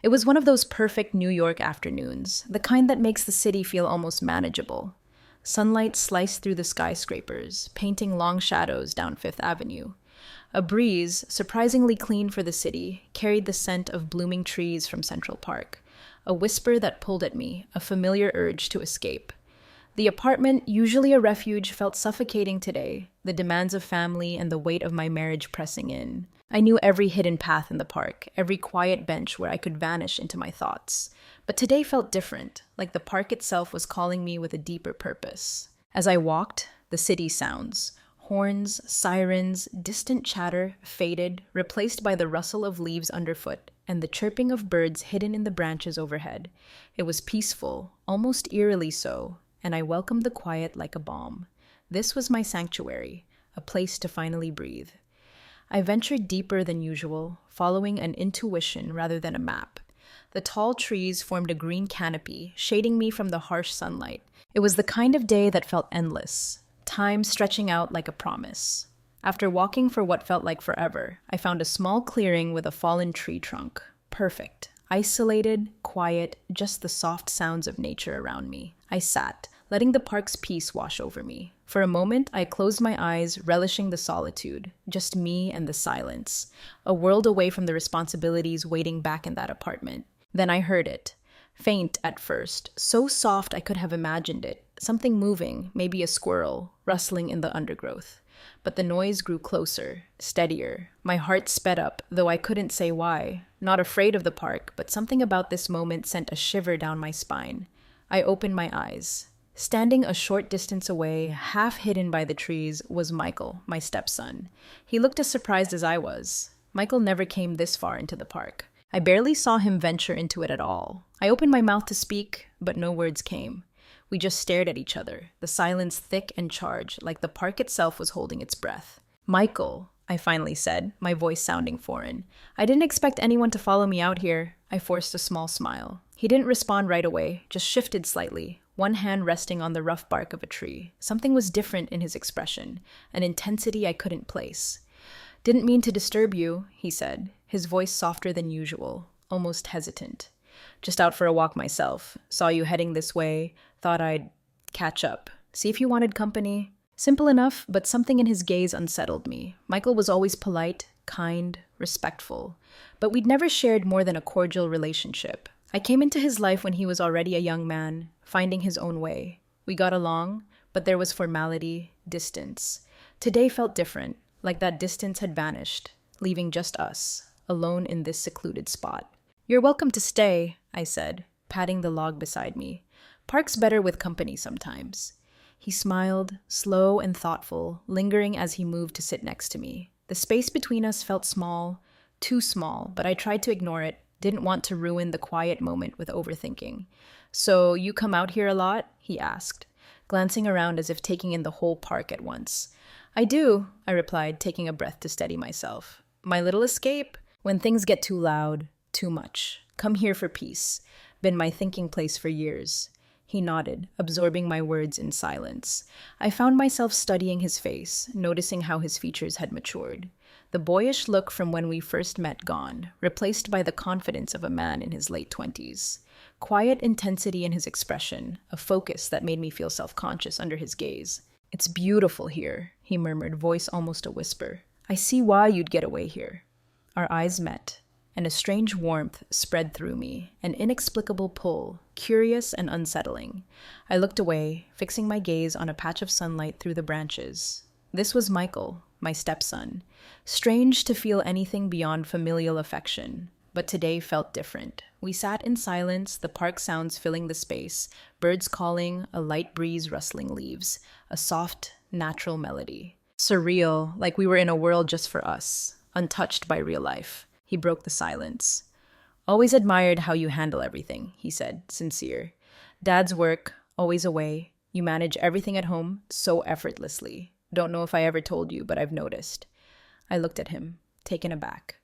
It was one of those perfect New York afternoons, the kind that makes the city feel almost manageable. Sunlight sliced through the skyscrapers, painting long shadows down Fifth Avenue. A breeze, surprisingly clean for the city, carried the scent of blooming trees from Central Park. A whisper that pulled at me, a familiar urge to escape. The apartment, usually a refuge, felt suffocating today, the demands of family and the weight of my marriage pressing in. I knew every hidden path in the park, every quiet bench where I could vanish into my thoughts. But today felt different, like the park itself was calling me with a deeper purpose. As I walked, the city sounds, horns, sirens, distant chatter faded, replaced by the rustle of leaves underfoot and the chirping of birds hidden in the branches overhead. It was peaceful, almost eerily so, and I welcomed the quiet like a balm. This was my sanctuary, a place to finally breathe. I ventured deeper than usual, following an intuition rather than a map. The tall trees formed a green canopy, shading me from the harsh sunlight. It was the kind of day that felt endless, time stretching out like a promise. After walking for what felt like forever, I found a small clearing with a fallen tree trunk. Perfect. Isolated, quiet, just the soft sounds of nature around me. I sat, letting the park's peace wash over me. For a moment, I closed my eyes, relishing the solitude, just me and the silence, a world away from the responsibilities waiting back in that apartment. Then I heard it. Faint at first, so soft I could have imagined it, something moving, maybe a squirrel, rustling in the undergrowth. But the noise grew closer, steadier. My heart sped up, though I couldn't say why. Not afraid of the park, but something about this moment sent a shiver down my spine. I opened my eyes. Standing a short distance away, half hidden by the trees, was Michael, my stepson. He looked as surprised as I was. Michael never came this far into the park. I barely saw him venture into it at all. I opened my mouth to speak, but no words came. We just stared at each other, the silence thick and charged, like the park itself was holding its breath. "Michael," I finally said, my voice sounding foreign. "I didn't expect anyone to follow me out here." I forced a small smile. He didn't respond right away, just shifted slightly, one hand resting on the rough bark of a tree. Something was different in his expression, an intensity I couldn't place. "Didn't mean to disturb you," he said, his voice softer than usual, almost hesitant. "Just out for a walk myself. Saw you heading this way. Thought I'd catch up. See if you wanted company." Simple enough, but something in his gaze unsettled me. Michael was always polite, kind, respectful. But we'd never shared more than a cordial relationship. I came into his life when he was already a young man, finding his own way. We got along, but there was formality, distance. Today felt different, like that distance had vanished, leaving just us, alone in this secluded spot. "You're welcome to stay," I said, patting the log beside me. "Park's better with company sometimes." He smiled, slow and thoughtful, lingering as he moved to sit next to me. The space between us felt small, too small, but I tried to ignore it, didn't want to ruin the quiet moment with overthinking. "So you come out here a lot?" he asked, glancing around as if taking in the whole park at once. "I do," I replied, taking a breath to steady myself. "My little escape? When things get too loud, too much. Come here for peace. Been my thinking place for years." He nodded, absorbing my words in silence. I found myself studying his face, noticing how his features had matured. The boyish look from when we first met gone, replaced by the confidence of a man in his late 20s. Quiet intensity in his expression, a focus that made me feel self-conscious under his gaze. "It's beautiful here," he murmured, voice almost a whisper. "I see why you'd get away here." Our eyes met, and a strange warmth spread through me, an inexplicable pull, curious and unsettling. I looked away, fixing my gaze on a patch of sunlight through the branches. This was Michael, my stepson. Strange to feel anything beyond familial affection, but today felt different. We sat in silence, the park sounds filling the space, birds calling, a light breeze rustling leaves, a soft, natural melody. Surreal, like we were in a world just for us, untouched by real life. He broke the silence. "Always admired how you handle everything," he said, sincere. "Dad's work, always away. You manage everything at home so effortlessly. Don't know if I ever told you, but I've noticed." I looked at him, taken aback.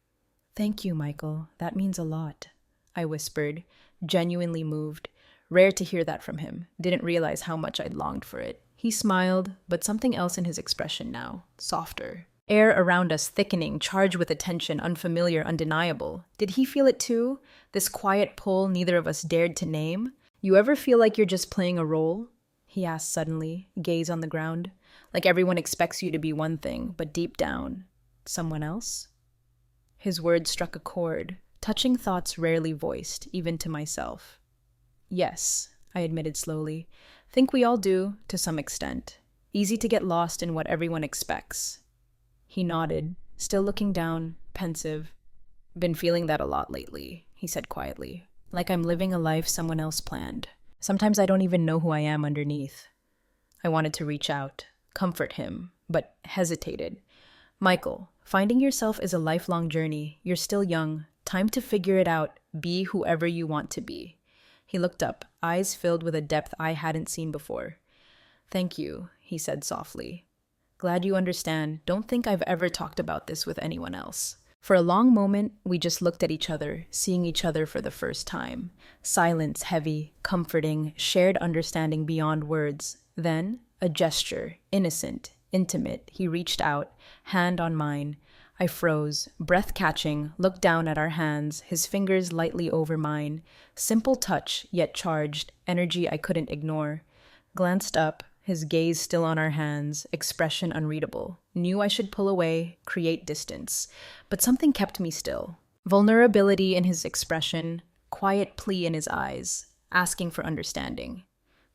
"Thank you, Michael. That means a lot," I whispered, genuinely moved. Rare to hear that from him. Didn't realize how much I'd longed for it. He smiled, but something else in his expression now, softer, Air around us thickening, charged with a tension unfamiliar, undeniable. Did he feel it too? This quiet pull neither of us dared to name? You ever feel like you're just playing a role? He asked suddenly, gaze on the ground. Like everyone expects you to be one thing, but deep down, someone else? His words struck a chord, touching thoughts rarely voiced, even to myself. Yes, I admitted slowly. Think we all do, to some extent. Easy to get lost in what everyone expects. He nodded, still looking down, pensive. Been feeling that a lot lately, he said quietly. Like I'm living a life someone else planned. Sometimes I don't even know who I am underneath. I wanted to reach out, comfort him, but hesitated. Michael, finding yourself is a lifelong journey. You're still young. Time to figure it out. Be whoever you want to be. He looked up, eyes filled with a depth I hadn't seen before. Thank you, he said softly. Glad you understand. Don't think I've ever talked about this with anyone else. For a long moment, we just looked at each other, seeing each other for the first time. Silence heavy, comforting, shared understanding beyond words. Then, a gesture, innocent, intimate. He reached out, hand on mine. I froze, breath catching, looked down at our hands, his fingers lightly over mine. Simple touch, yet charged, energy I couldn't ignore. Glanced up, his gaze still on our hands, expression unreadable. Knew I should pull away, create distance. But something kept me still. Vulnerability in his expression, quiet plea in his eyes, asking for understanding.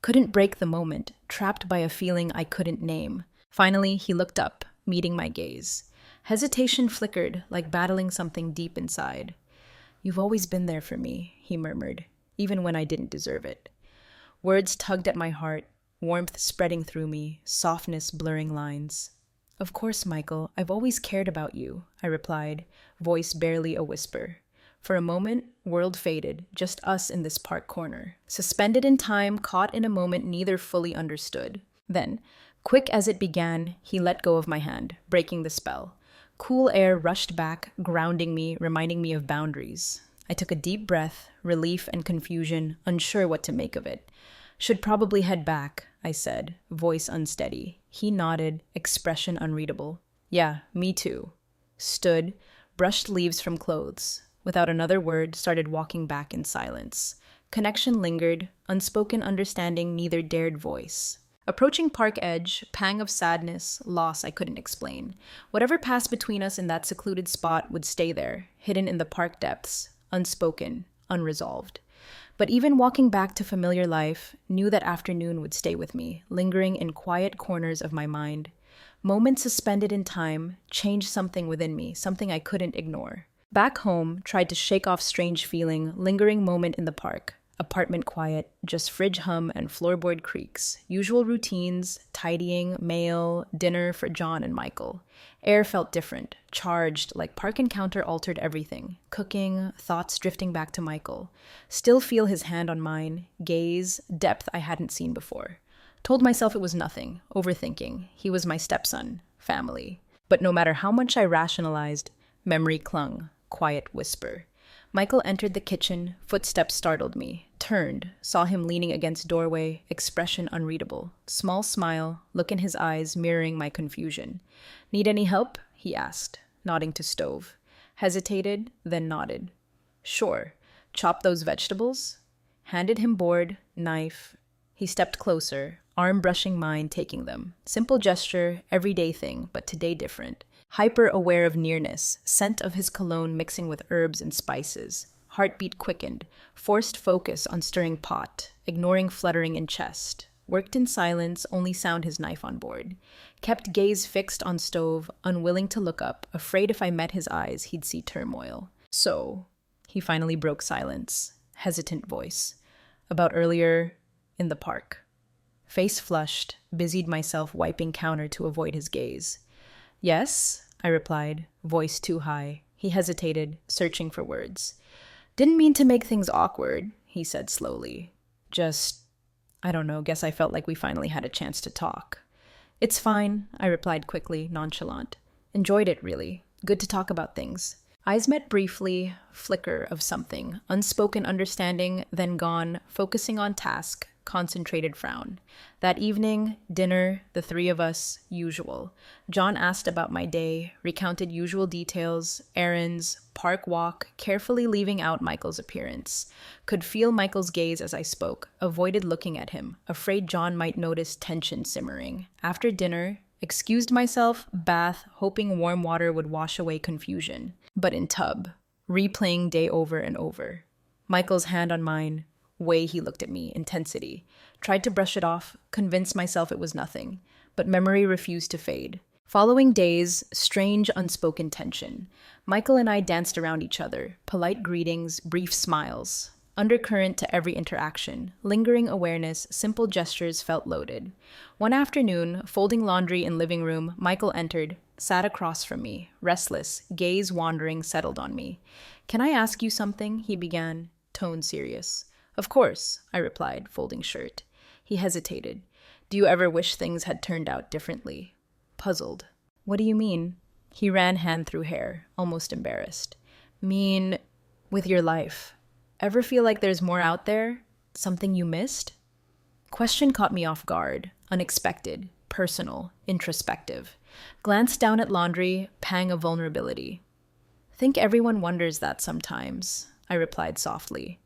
Couldn't break the moment, trapped by a feeling I couldn't name. Finally, he looked up, meeting my gaze. Hesitation flickered, like battling something deep inside. You've always been there for me, he murmured, even when I didn't deserve it. Words tugged at my heart, warmth spreading through me, softness blurring lines. Of course, Michael, I've always cared about you, I replied, voice barely a whisper. For a moment, world faded, just us in this park corner. Suspended in time, caught in a moment neither fully understood. Then, quick as it began, he let go of my hand, breaking the spell. Cool air rushed back, grounding me, reminding me of boundaries. I took a deep breath, relief and confusion, unsure what to make of it. Should probably head back, I said, voice unsteady. He nodded, expression unreadable. Yeah, me too. Stood, brushed leaves from clothes. Without another word, started walking back in silence. Connection lingered, unspoken understanding neither dared voice. Approaching park edge, pang of sadness, loss I couldn't explain. Whatever passed between us in that secluded spot would stay there, hidden in the park depths, unspoken, unresolved. But even walking back to familiar life, knew that afternoon would stay with me, lingering in quiet corners of my mind. Moments suspended in time changed something within me, something I couldn't ignore. Back home, tried to shake off strange feeling, lingering moment in the park. Apartment quiet, just fridge hum and floorboard creaks. Usual routines, tidying, mail, dinner for John and Michael. Air felt different, charged, like park encounter altered everything. Cooking, thoughts drifting back to Michael. Still feel his hand on mine, gaze, depth I hadn't seen before. Told myself it was nothing, overthinking. He was my stepson, family. But no matter how much I rationalized, memory clung, quiet whisper. Michael entered the kitchen, footsteps startled me. Turned, saw him leaning against doorway, expression unreadable. Small smile, look in his eyes mirroring my confusion. Need any help? He asked, nodding to stove. Hesitated, then nodded. Sure. Chop those vegetables? Handed him board, knife. He stepped closer, arm brushing mine, taking them. Simple gesture, everyday thing, but today different. Hyper aware of nearness, scent of his cologne mixing with herbs and spices. Heartbeat quickened, forced focus on stirring pot, ignoring fluttering in chest. Worked in silence, only sound his knife on board. Kept gaze fixed on stove, unwilling to look up, afraid if I met his eyes he'd see turmoil. So, he finally broke silence, hesitant voice. About earlier, in the park. Face flushed, busied myself wiping counter to avoid his gaze. Yes, I replied, voice too high. He hesitated, searching for words. Didn't mean to make things awkward, he said slowly. Just, I don't know, guess I felt like we finally had a chance to talk. It's fine, I replied quickly, nonchalant. Enjoyed it, really. Good to talk about things. Eyes met briefly, flicker of something, unspoken understanding, then gone, focusing on task, concentrated frown. That evening, dinner, the three of us, usual. John asked about my day, recounted usual details, errands, park walk, carefully leaving out Michael's appearance. Could feel Michael's gaze as I spoke, avoided looking at him, afraid John might notice tension simmering. After dinner, excused myself, bath, hoping warm water would wash away confusion. But in tub, replaying day over and over. Michael's hand on mine, way he looked at me, intensity. Tried to brush it off, convinced myself it was nothing, but memory refused to fade. Following days, strange unspoken tension. Michael and I danced around each other, polite greetings, brief smiles. Undercurrent to every interaction, lingering awareness, simple gestures felt loaded. One afternoon, folding laundry in living room, Michael entered, sat across from me, restless, gaze wandering, settled on me. "Can I ask you something?" he began, tone serious. "Of course," I replied, folding shirt. He hesitated. "Do you ever wish things had turned out differently?" Puzzled. "What do you mean?" He ran hand through hair, almost embarrassed. "Mean, with your life. Ever feel like there's more out there? Something you missed?" Question caught me off guard, unexpected, personal, introspective. Glanced down at laundry, pang of vulnerability. "Think everyone wonders that sometimes," I replied softly.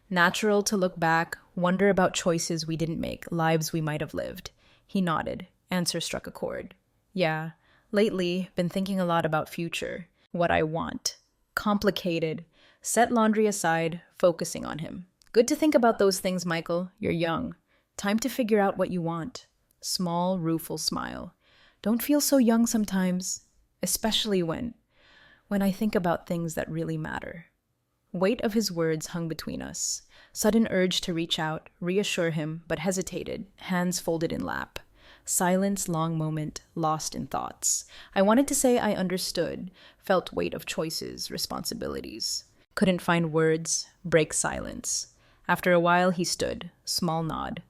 "Natural to look back, wonder about choices we didn't make, lives we might have lived." He nodded. Answer struck a chord. "Yeah, lately, been thinking a lot about future. What I want. Complicated." Set laundry aside, focusing on him. "Good to think about those things, Michael. You're young. Time to figure out what you want." Small, rueful smile. "Don't feel so young sometimes, especially when I think about things that really matter." Weight of his words hung between us. Sudden urge to reach out, reassure him, but hesitated, hands folded in lap. Silence, long moment, lost in thoughts. I wanted to say I understood, felt weight of choices, responsibilities. Couldn't find words, break silence. After a while, he stood, small nod.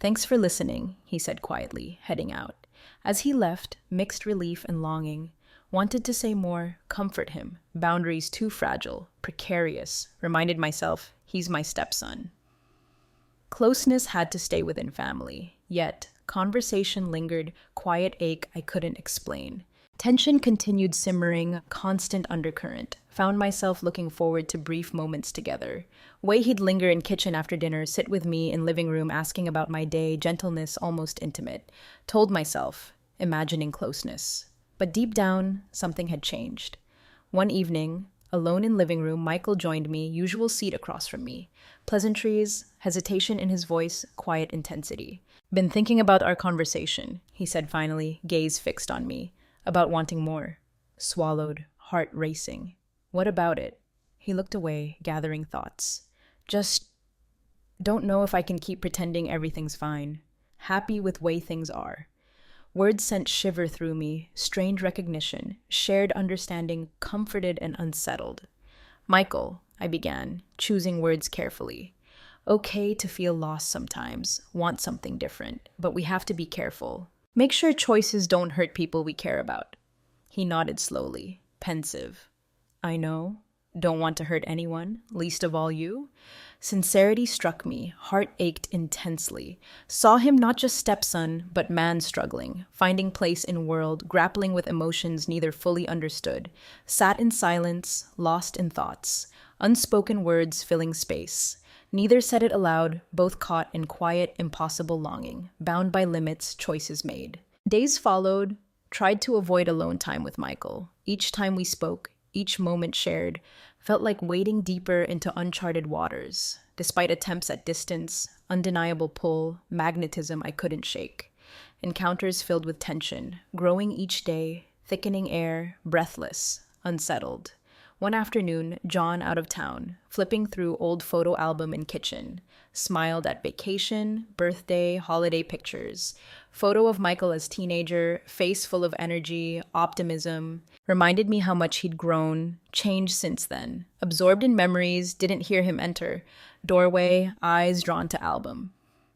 "Thanks for listening," he said quietly, heading out. As he left, mixed relief and longing. Wanted to say more, comfort him. Boundaries too fragile, precarious. Reminded myself, he's my stepson. Closeness had to stay within family. Yet, conversation lingered, quiet ache I couldn't explain. Tension continued simmering, constant undercurrent. Found myself looking forward to brief moments together. Way he'd linger in kitchen after dinner, sit with me in living room asking about my day, gentleness almost intimate. Told myself, imagining closeness. But deep down, something had changed. One evening, alone in living room, Michael joined me, usual seat across from me. Pleasantries, hesitation in his voice, quiet intensity. "Been thinking about our conversation," he said finally, gaze fixed on me. "About wanting more." Swallowed, heart racing. "What about it?" He looked away, gathering thoughts. "Just don't know if I can keep pretending everything's fine. Happy with way things are." Words sent shiver through me, strange recognition, shared understanding, comforted and unsettled. "Michael," I began, choosing words carefully. "Okay to feel lost sometimes, want something different, but we have to be careful. Make sure choices don't hurt people we care about." He nodded slowly, pensive. "I know. Don't want to hurt anyone, least of all you." Sincerity struck me, heart ached intensely. Saw him not just stepson, but man struggling, finding place in world, grappling with emotions neither fully understood. Sat in silence, lost in thoughts. Unspoken words filling space. Neither said it aloud, both caught in quiet, impossible longing, bound by limits, choices made. Days followed, tried to avoid alone time with Michael. Each time we spoke, each moment shared, felt like wading deeper into uncharted waters. Despite attempts at distance, undeniable pull, magnetism I couldn't shake. Encounters filled with tension, growing each day, thickening air, breathless, unsettled. One afternoon, John out of town, flipping through old photo album in kitchen, smiled at vacation, birthday, holiday pictures. Photo of Michael as teenager, face full of energy, optimism. Reminded me how much he'd grown, changed since then. Absorbed in memories, didn't hear him enter. Doorway, eyes drawn to album.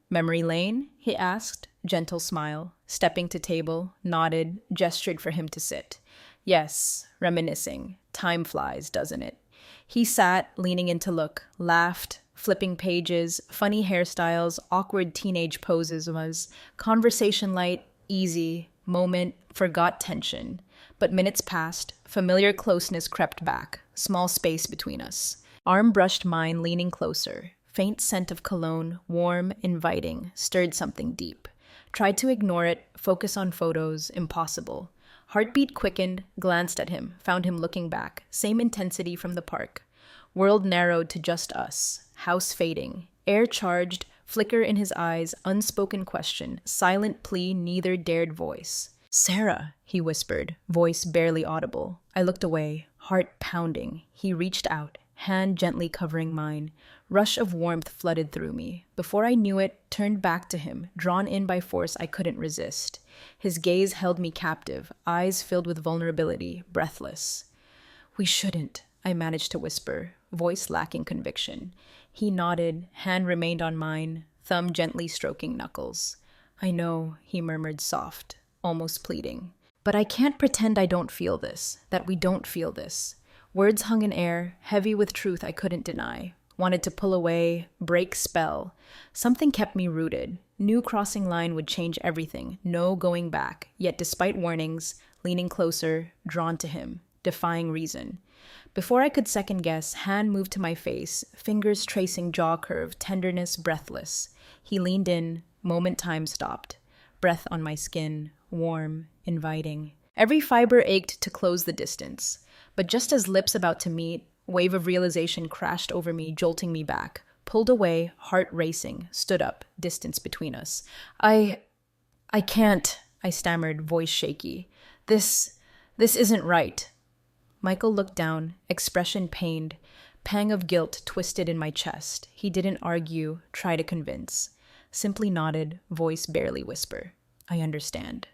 "Memory lane?" he asked, gentle smile. Stepping to table, nodded, gestured for him to sit. "Yes, reminiscing. Time flies, doesn't it?" He sat, leaning in to look, laughed, flipping pages, funny hairstyles, awkward teenage poses was conversation light, easy, moment, forgot tension. But minutes passed, familiar closeness crept back, small space between us. Arm brushed mine, leaning closer. Faint scent of cologne, warm, inviting, stirred something deep. Tried to ignore it, focus on photos, impossible. Heartbeat quickened, glanced at him, found him looking back, same intensity from the park. World narrowed to just us, house fading, air charged, flicker in his eyes, unspoken question, silent plea neither dared voice. "Sarah," he whispered, voice barely audible. I looked away, heart pounding. He reached out, hand gently covering mine. Rush of warmth flooded through me. Before I knew it, turned back to him, drawn in by force I couldn't resist. His gaze held me captive, eyes filled with vulnerability, breathless. "We shouldn't," I managed to whisper, voice lacking conviction. He nodded, hand remained on mine, thumb gently stroking knuckles. "I know," he murmured soft, almost pleading. "But I can't pretend I don't feel this, that we don't feel this." Words hung in air, heavy with truth I couldn't deny. Wanted to pull away, break spell. Something kept me rooted. Knew crossing line would change everything, no going back. Yet despite warnings, leaning closer, drawn to him, defying reason. Before I could second guess, hand moved to my face, fingers tracing jaw curve, tenderness breathless. He leaned in, moment time stopped. Breath on my skin, warm, inviting. Every fiber ached to close the distance. But just as lips about to meet, wave of realization crashed over me, jolting me back. Pulled away, heart racing, stood up, distance between us. I can't," I stammered, voice shaky. This isn't right." Michael looked down, expression pained, pang of guilt twisted in my chest. He didn't argue, try to convince. Simply nodded, voice barely whisper. "I understand."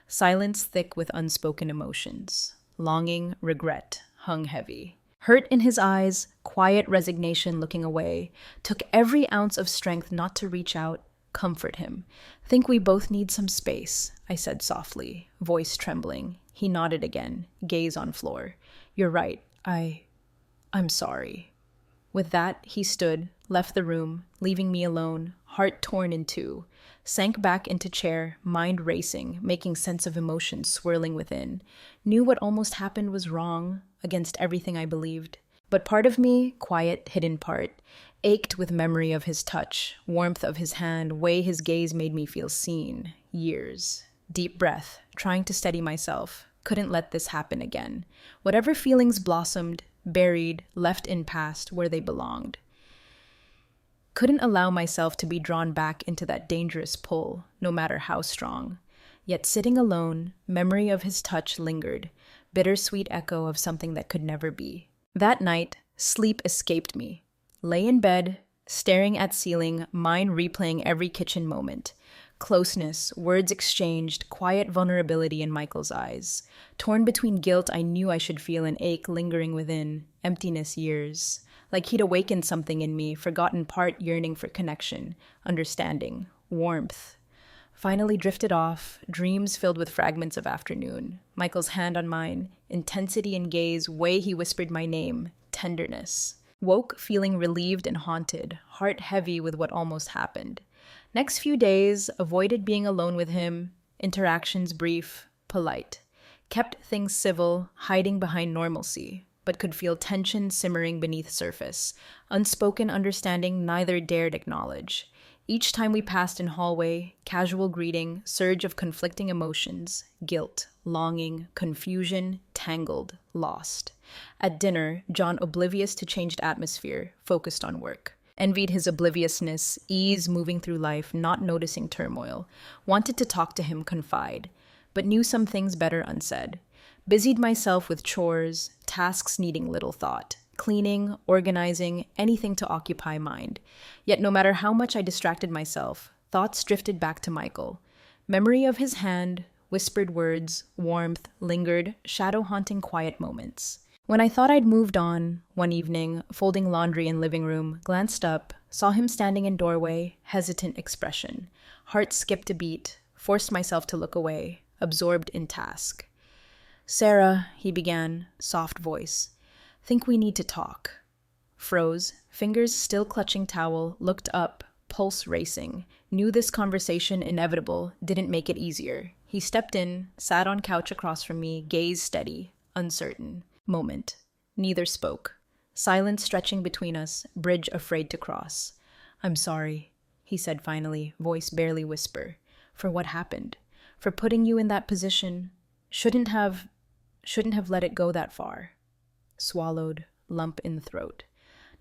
Silence thick with unspoken emotions. Longing, regret, hung heavy. Hurt in his eyes, quiet resignation looking away. Took every ounce of strength not to reach out, comfort him. "Think we both need some space," I said softly, voice trembling. He nodded again, gaze on floor. "You're right. I'm sorry." With that, he stood, left the room, leaving me alone, heart torn in two. Sank back into chair, mind racing, making sense of emotions swirling within. Knew what almost happened was wrong, against everything I believed. But part of me, quiet, hidden part, ached with memory of his touch, warmth of his hand, way his gaze made me feel seen. Years. Deep breath, trying to steady myself. Couldn't let this happen again. Whatever feelings blossomed, buried, left in past where they belonged. Couldn't allow myself to be drawn back into that dangerous pull, no matter how strong. Yet sitting alone, memory of his touch lingered, bittersweet echo of something that could never be. That night, sleep escaped me. Lay in bed, staring at ceiling, mind replaying every kitchen moment. Closeness, words exchanged, quiet vulnerability in Michael's eyes. Torn between guilt I knew I should feel and ache lingering within, emptiness years. Like he'd awakened something in me, forgotten part yearning for connection, understanding, warmth. Finally drifted off, dreams filled with fragments of afternoon. Michael's hand on mine, intensity in gaze, way he whispered my name, tenderness. Woke feeling relieved and haunted, heart heavy with what almost happened. Next few days, avoided being alone with him, interactions brief, polite. Kept things civil, hiding behind normalcy, but could feel tension simmering beneath surface. Unspoken understanding neither dared acknowledge. Each time we passed in hallway, casual greeting, surge of conflicting emotions, guilt, longing, confusion, tangled, lost. At dinner, John oblivious to changed atmosphere, focused on work. Envied his obliviousness, ease moving through life, not noticing turmoil. Wanted to talk to him, confide, but knew some things better unsaid. Busied myself with chores, tasks needing little thought. Cleaning, organizing, anything to occupy mind. Yet no matter how much I distracted myself, thoughts drifted back to Michael. Memory of his hand, whispered words, warmth, lingered, shadow-haunting quiet moments. When I thought I'd moved on, one evening, folding laundry in living room, glanced up, saw him standing in doorway, hesitant expression. Heart skipped a beat, forced myself to look away, absorbed in task. "Sarah," he began, soft voice. "Think we need to talk." Froze, Fingers still clutching towel, looked up, pulse racing. Knew this conversation inevitable didn't make it easier. He stepped in, sat on couch across from me, gaze steady, uncertain. Moment. Neither spoke. Silence stretching between us, bridge afraid to cross. "I'm sorry," he said finally, voice barely whisper. "For what happened. For putting you in that position. Shouldn't have let it go that far." Swallowed, lump in the throat.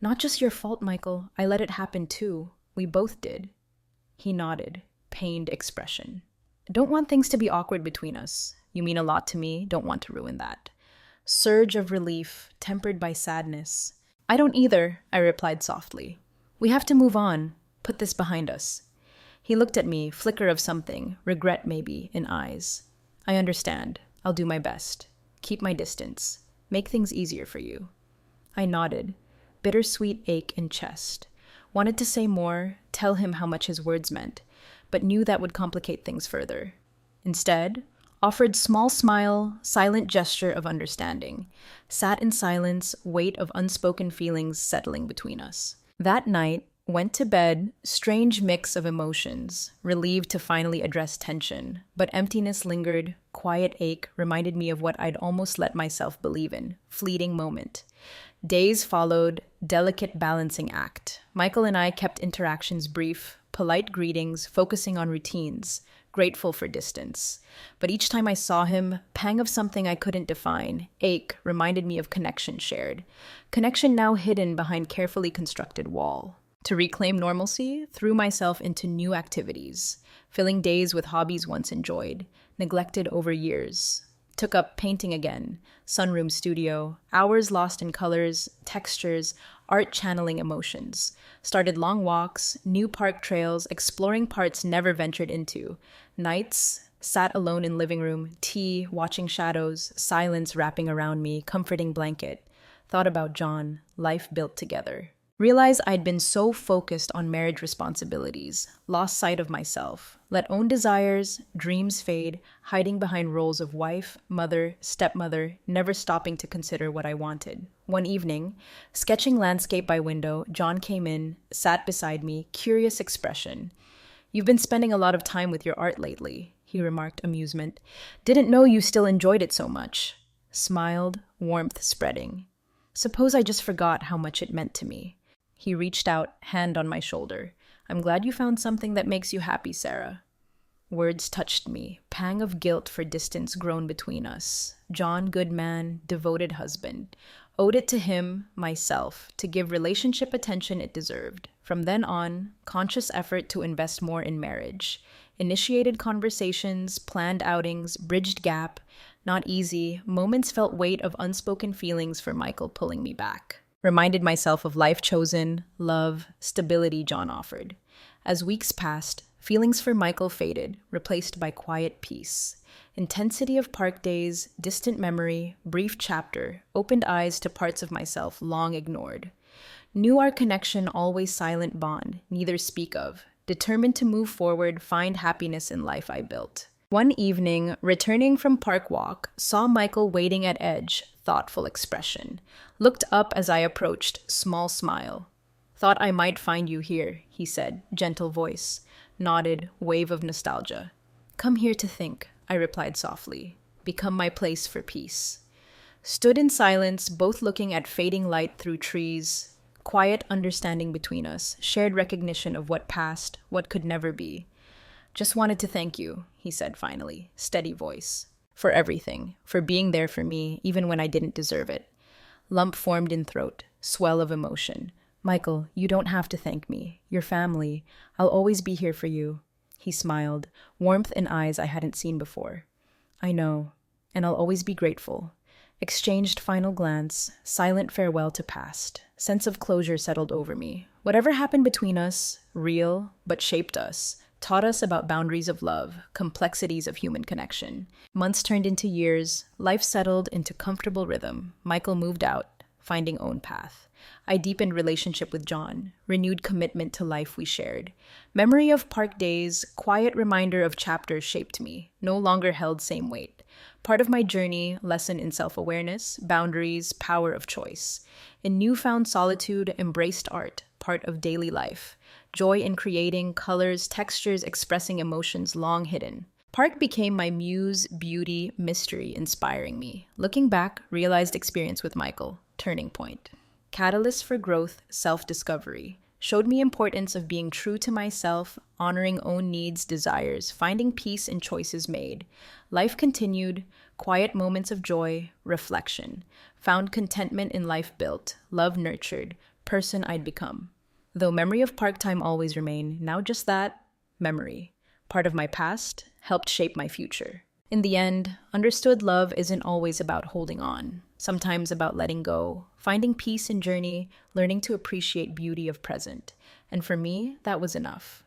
"Not just your fault, Michael. I let it happen too. We both did." He nodded, pained expression. "Don't want things to be awkward between us. You mean a lot to me. Don't want to ruin that." Surge of relief, tempered by sadness. "I don't either," I replied softly. "We have to move on. Put this behind us." He looked at me, flicker of something, regret maybe, in eyes. "I understand. I'll do my best. Keep my distance. Make things easier for you." I nodded, bittersweet ache in chest. Wanted to say more, tell him how much his words meant, but knew that would complicate things further. Instead, offered small smile, silent gesture of understanding. Sat in silence, weight of unspoken feelings settling between us. That night, went to bed, strange mix of emotions, relieved to finally address tension, but emptiness lingered, quiet ache reminded me of what I'd almost let myself believe in, fleeting moment. Days followed, delicate balancing act. Michael and I kept interactions brief, polite greetings, focusing on routines, grateful for distance. But each time I saw him, pang of something I couldn't define, ache, reminded me of connection shared. Connection now hidden behind carefully constructed wall. To reclaim normalcy, threw myself into new activities, filling days with hobbies once enjoyed, neglected over years. Took up painting again, sunroom studio, hours lost in colors, textures, art channeling emotions. Started long walks, new park trails, exploring parts never ventured into. Nights, sat alone in living room, tea, watching shadows, silence wrapping around me, comforting blanket. Thought about John, life built together. Realized I'd been so focused on marriage responsibilities, lost sight of myself, let own desires, dreams fade, hiding behind roles of wife, mother, stepmother, never stopping to consider what I wanted. One evening, sketching landscape by window, John came in, sat beside me, curious expression. "You've been spending a lot of time with your art lately," he remarked, amusement. "Didn't know you still enjoyed it so much." Smiled, warmth spreading. Suppose I just forgot how much it meant to me. He reached out, hand on my shoulder. "I'm glad you found something that makes you happy, Sarah." Words touched me, pang of guilt for distance grown between us. John, good man, devoted husband. Owed it to him, myself, to give relationship attention it deserved. From then on, conscious effort to invest more in marriage. Initiated conversations, planned outings, bridged gap. Not easy, moments felt weight of unspoken feelings for Michael pulling me back. Reminded myself of life chosen, love, stability John offered. As weeks passed, feelings for Michael faded, replaced by quiet peace. Intensity of park days, distant memory, brief chapter, opened eyes to parts of myself long ignored. Knew our connection always silent bond, neither speak of. Determined to move forward, find happiness in life I built. One evening, returning from park walk, saw Michael waiting at edge, thoughtful expression. Looked up as I approached, small smile. "Thought I might find you here," he said, gentle voice. Nodded, wave of nostalgia. "Come here to think," I replied softly. "Become my place for peace." Stood in silence, both looking at fading light through trees. Quiet understanding between us, shared recognition of what passed, what could never be. "Just wanted to thank you," he said finally, steady voice. "For everything, for being there for me, even when I didn't deserve it." Lump formed in throat, swell of emotion. "Michael, you don't have to thank me. Your family. I'll always be here for you." He smiled, warmth in eyes I hadn't seen before. "I know, and I'll always be grateful." Exchanged final glance, silent farewell to past. Sense of closure settled over me. Whatever happened between us, real, but shaped us. Taught us about boundaries of love, complexities of human connection. Months turned into years, life settled into comfortable rhythm. Michael moved out, finding own path. I deepened relationship with John, renewed commitment to life we shared. Memory of park days, quiet reminder of chapters shaped me, no longer held same weight. Part of my journey, lesson in self-awareness, boundaries, power of choice. In newfound solitude, embraced art, part of daily life. Joy in creating, colors, textures, expressing emotions long hidden. Park became my muse, beauty, mystery, inspiring me. Looking back, realized experience with Michael, turning point. Catalyst for growth, self-discovery. Showed me importance of being true to myself, honoring own needs, desires, finding peace in choices made. Life continued, quiet moments of joy, reflection. Found contentment in life built, love nurtured, person I'd become. Though memory of park time always remain, now just that, memory. Part of my past, helped shape my future. In the end, understood love isn't always about holding on. Sometimes about letting go, finding peace in journey, learning to appreciate beauty of present. And for me, that was enough.